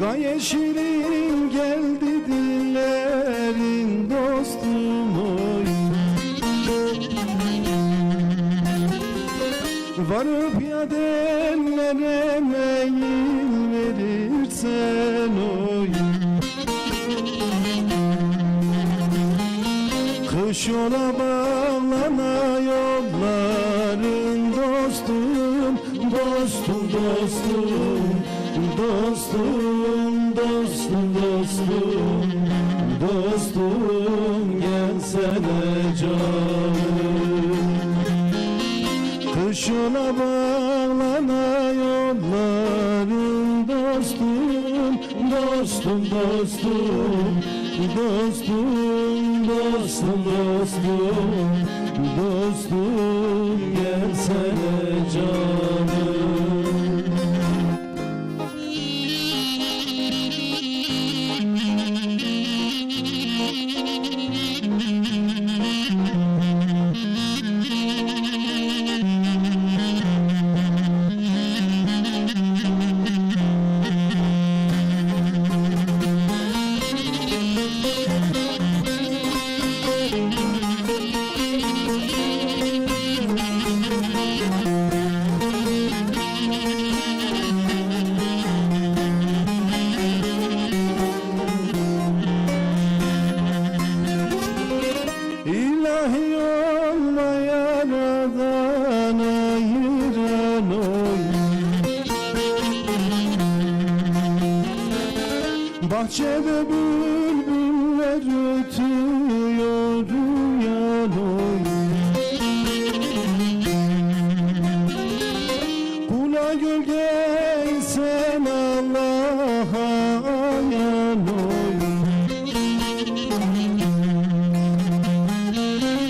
Gaye şirin geldi dillerin dostum oy. Varıp ya dellere meyil verirsen oy. Kış ola bağlana yolların dostum, dostum, dostum, dostum, dostum, dostum, dostum, gelsene canım. Kış ola bağlana yolların dostum, dostum, dostum, dostum, dostum, dostum, dostum, gelsene canım. İlahi olma yaradan ayıran oy. Bahçede bülbüller ötüyor uyan oy. Kula gölgeysen Allah'a ayan oy.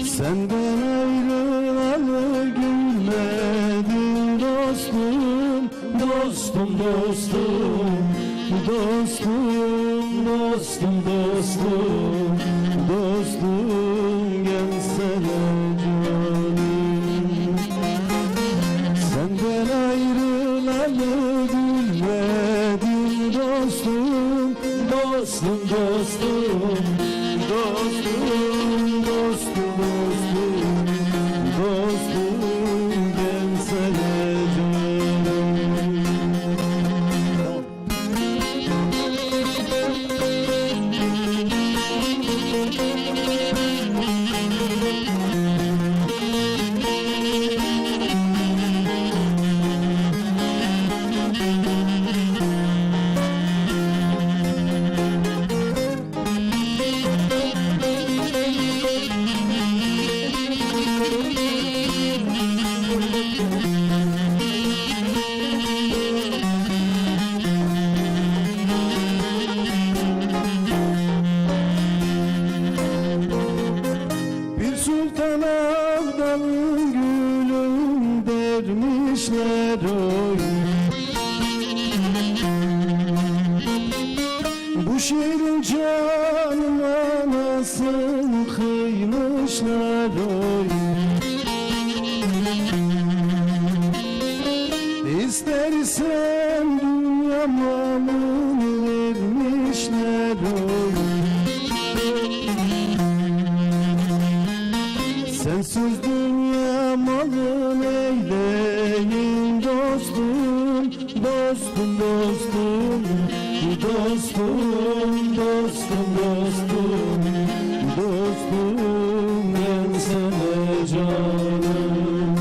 Senden ayrılalı gülmedim dostum, dostum, dostum, dostum, dostum, dostum, dostum, gelsene canım. Senden ayrılalı gülmedim dostum, dostum, dostum, dostum, dostum, dostum, dostum, gelsene canım. Bir sultan Abdal'ın gülüm dermişler oy. Bu şiirin canıma nasıl kıymışlar oy. İstersem dünya malını vermişler oy. Sensiz dünya malın eyleyin dostum, dostum, dostum, dostum, dostum, dostum, dostum, gelsene canım.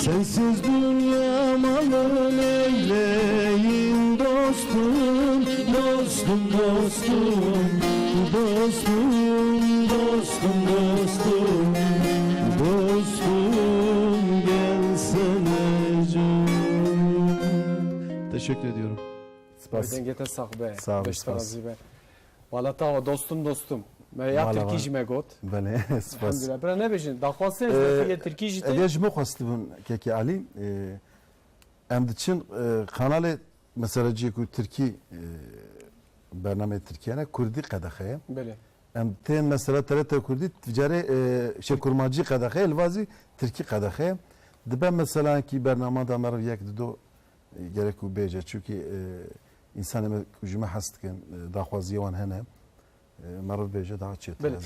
Sensiz dünya malın eyleyin dostum, dostum, dostum, dostum, dostum, dostum, dostum, gelsene canım. Teşekkür ediyorum. Dengete sahibi. Sağ ol, sağ ol. Valla ta dostum dostum. Me ya Vallahi Türkiye me got. Bale, spas. Alhamdülillah. Bana ne bejin? Daxwasın ez Türkiye jite. Eğer jme xwastibin keki Ali, em diçin kanalı mesela ku Türkiye برنامه Türkiye Kurdi qadaxeye. Bele. Em ten mesela TRT Kurdi ticari kurmacı qadaxeye elvazi Türkiye qadaxeye. Dibe mesela ki bername da mer yek do gerek u beje çünkü insan me kujime hastkin daxwaziye wan hene مرة بيجي دعوة بله.